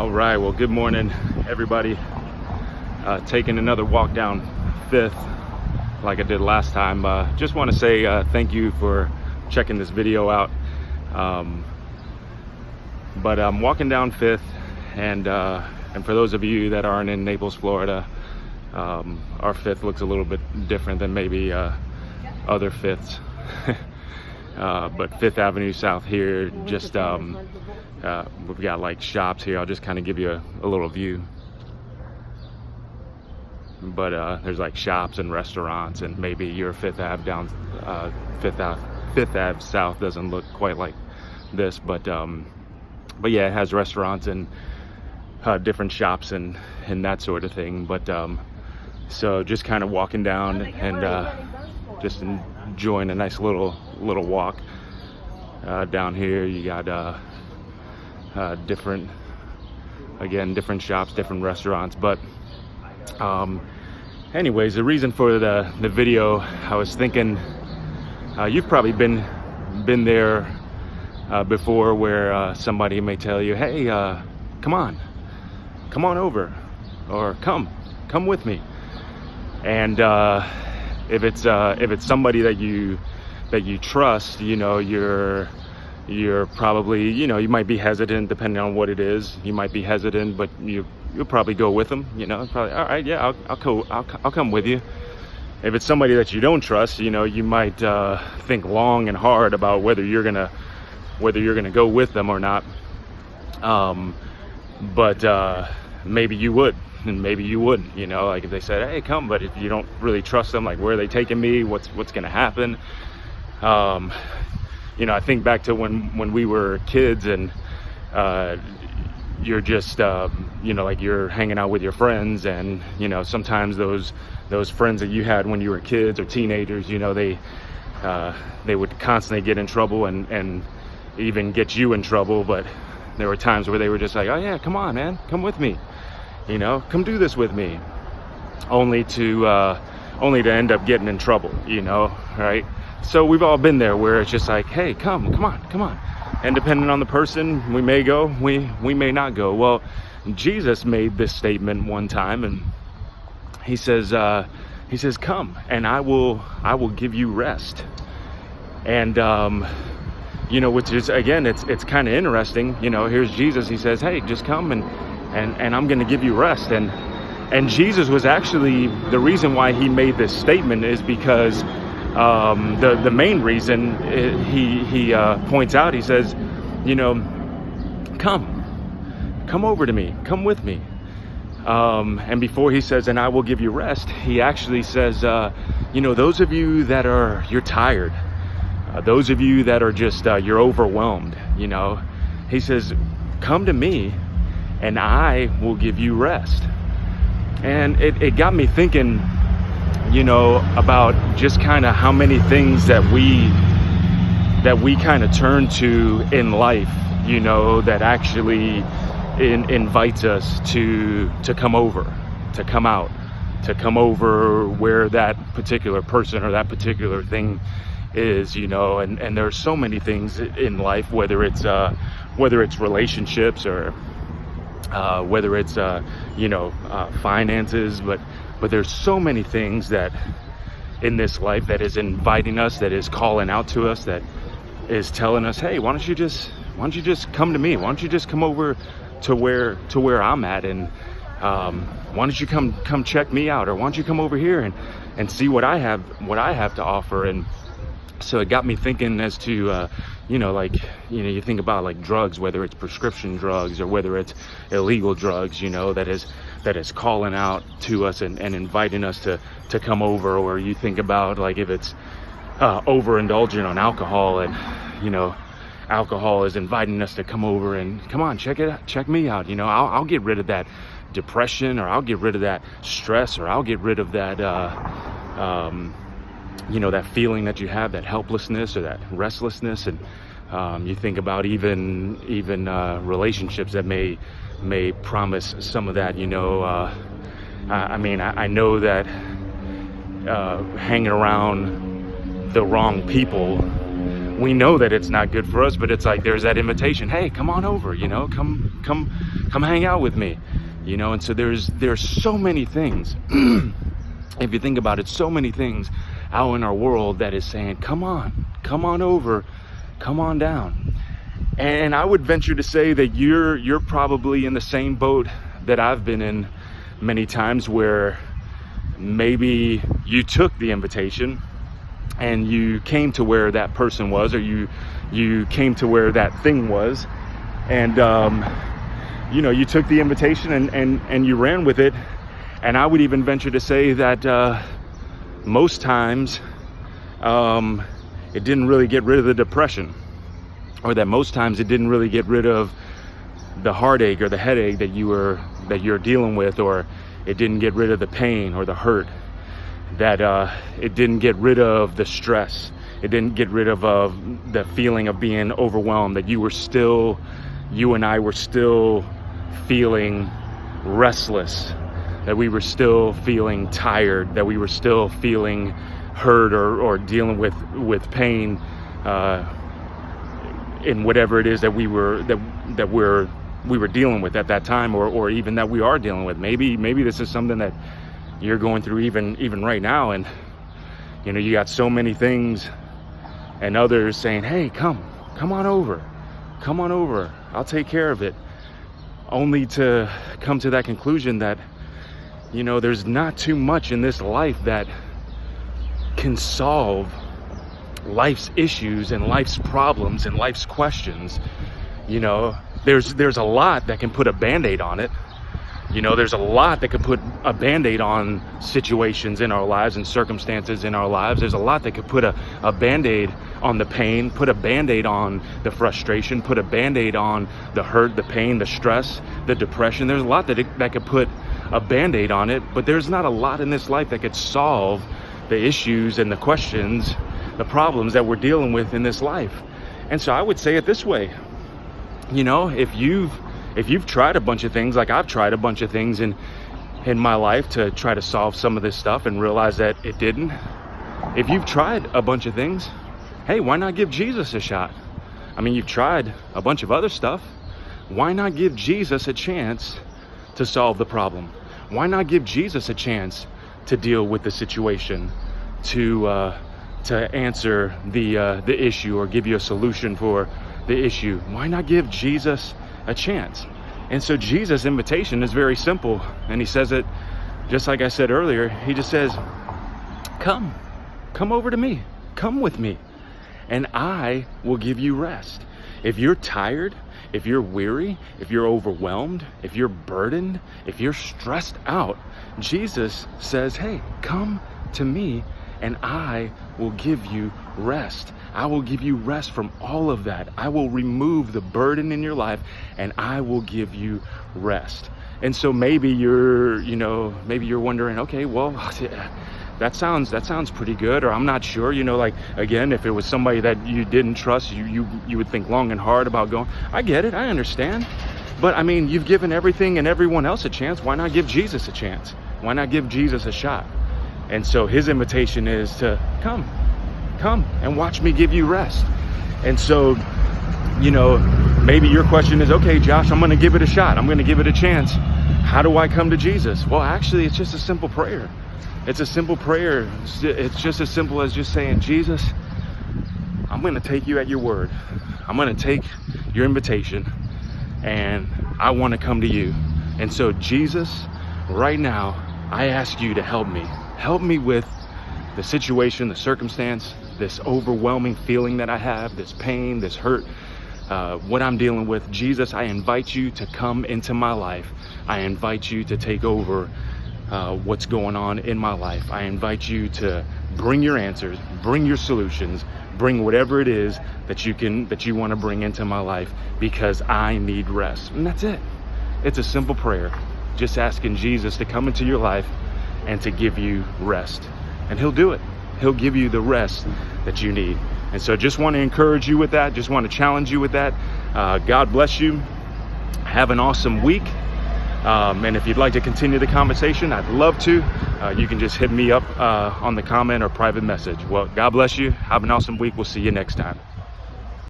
All right, well, good morning, everybody. Taking another walk down Fifth like I did last time. Just want to say thank you for checking this video out. But I'm walking down Fifth, and for those of you that aren't in Naples, Florida, our Fifth looks a little bit different than maybe other Fifths. But Fifth Avenue South here, just we've got like shops here. I'll just kind of give you a little view. But there's like shops and restaurants, and maybe your Fifth Ave down Fifth Ave South doesn't look quite like this, but yeah, it has restaurants and different shops and that sort of thing. But so just kind of walking down and just enjoying a nice little walk down here. You got different shops, different restaurants. But anyways, the reason for the video, I was thinking you've probably been there before, where somebody may tell you, hey, come on over, or come with me. And if it's somebody that you trust, you know, you're probably, you know, you might be hesitant depending on what it is. You might be hesitant, but you'll probably go with them. You know, probably, all right, yeah, I'll come with you. If it's somebody that you don't trust, you know, you might think long and hard about whether you're gonna go with them or not. But maybe you would, and maybe you wouldn't. You know, like if they said, hey, come, but if you don't really trust them, like, where are they taking me? What's gonna happen? You know, I think back to when we were kids, and you're just you know, like, you're hanging out with your friends, and you know, sometimes those friends that you had when you were kids or teenagers, you know, they would constantly get in trouble and even get you in trouble. But there were times where they were just like, oh yeah, come on, man, come with me, you know, come do this with me, only to end up getting in trouble, you know, right? So we've all been there, where it's just like, hey, come on. And depending on the person, we may go, we may not go. Well, Jesus made this statement one time, and he says, come, and I will give you rest. And you know, which is, again, it's kind of interesting. You know, here's Jesus. He says, hey, just come, and I'm going to give you rest. And Jesus was actually, the reason why he made this statement is because the main reason he points out, he says, you know, come over to me, come with me. And before he says, and I will give you rest, he actually says, you know, those of you that you're tired, those of you that are just, you're overwhelmed, you know, he says, come to me and I will give you rest. And it got me thinking, you know, about just kind of how many things that we kind of turn to in life, you know, that actually invites us to come over, to come out, to come over where that particular person or that particular thing is, you know. And there's so many things in life, whether it's relationships, or whether it's you know, finances, but there's so many things that in this life that is inviting us, that is calling out to us, that is telling us, hey, why don't you just come to me? Why don't you just come over to where I'm at, and why don't you come check me out, or why don't you come over here and see what I have to offer? And so it got me thinking as to you know, like, you know, you think about like drugs, whether it's prescription drugs or whether it's illegal drugs, you know, that is calling out to us and inviting us to come over. Or you think about, like, if it's overindulgent on alcohol, and you know, alcohol is inviting us to come over and come on, check me out, you know, I'll get rid of that depression, or I'll get rid of that stress, or I'll get rid of that you know, that feeling that you have, that helplessness or that restlessness. And you think about even relationships that may promise some of that, you know. I mean, I know that hanging around the wrong people we know that it's not good for us, but it's like there's that invitation, hey, come on over, you know, come hang out with me, you know. And so there's so many things if you think about it, so many things out in our world that is saying, come on over, come on down. And I would venture to say that you're probably in the same boat that I've been in many times, where maybe you took the invitation and you came to where that person was, or you came to where that thing was, and you know, you took the invitation and you ran with it. And I would even venture to say that most times it didn't really get rid of the depression, or that most times it didn't really get rid of the heartache or the headache that you're dealing with, or it didn't get rid of the pain or the hurt, that it didn't get rid of the stress, it didn't get rid of the feeling of being overwhelmed, that you and I were still feeling restless, that we were still feeling tired, that we were still feeling hurt or dealing with pain in whatever it is that we were dealing with at that time, or even that we are dealing with. Maybe this is something that you're going through even right now, and you know, you got so many things and others saying, hey, come on over, I'll take care of it, only to come to that conclusion that, you know, there's not too much in this life that can solve life's issues and life's problems and life's questions. You know, there's a lot that can put a band-aid on it. You know, there's a lot that can put a band-aid on situations in our lives and circumstances in our lives. There's a lot that could put a band-aid on the pain, put a band-aid on the frustration, put a band-aid on the hurt, the pain, the stress, the depression. There's a lot that could put a band-aid on it, but there's not a lot in this life that could solve the issues and the questions, the problems that we're dealing with in this life. And so I would say it this way, you know, if you've tried a bunch of things, like I've tried a bunch of things in my life to try to solve some of this stuff and realize that it didn't. If you've tried a bunch of things, hey, why not give Jesus a shot? I mean, you've tried a bunch of other stuff. Why not give Jesus a chance to solve the problem? Why not give Jesus a chance to deal with the situation, to answer the issue, or give you a solution for the issue? Why not give Jesus a chance? And so Jesus' invitation is very simple, and he says it just like I said earlier. He just says, come over to me, come with me, and I will give you rest. If you're tired, if you're weary, if you're overwhelmed, if you're burdened, if you're stressed out, Jesus says, hey, come to me and I will give you rest. I will give you rest from all of that. I will remove the burden in your life and I will give you rest. And so maybe you're wondering, okay, well, that sounds pretty good, or I'm not sure, like, again, if it was somebody that you didn't trust, you would think long and hard about going. I get it, I understand. But I mean, you've given everything and everyone else a chance. Why not give Jesus a chance? Why not give Jesus a shot? And so his invitation is to come and watch me give you rest. And so, maybe your question is, okay, Josh, I'm going to give it a shot. I'm going to give it a chance. How do I come to Jesus? Well, actually, it's just a simple prayer. It's a simple prayer. It's just as simple as just saying, Jesus, I'm going to take you at your word. I'm going to take your invitation and I want to come to you. And so, Jesus, right now, I ask you to help me. Help me with the situation, the circumstance, this overwhelming feeling that I have, this pain, this hurt, what I'm dealing with. Jesus, I invite you to come into my life. I invite you to take over what's going on in my life. I invite you to bring your answers, bring your solutions, bring whatever it is that you want to bring into my life, because I need rest. And that's it. It's a simple prayer, just asking Jesus to come into your life and to give you rest. And he'll do it. He'll give you the rest that you need. And so just want to encourage you with that. Just want to challenge you with that. God bless you. Have an awesome week. And if you'd like to continue the conversation, I'd love to. You can just hit me up on the comment or private message. Well, God bless you. Have an awesome week. We'll see you next time.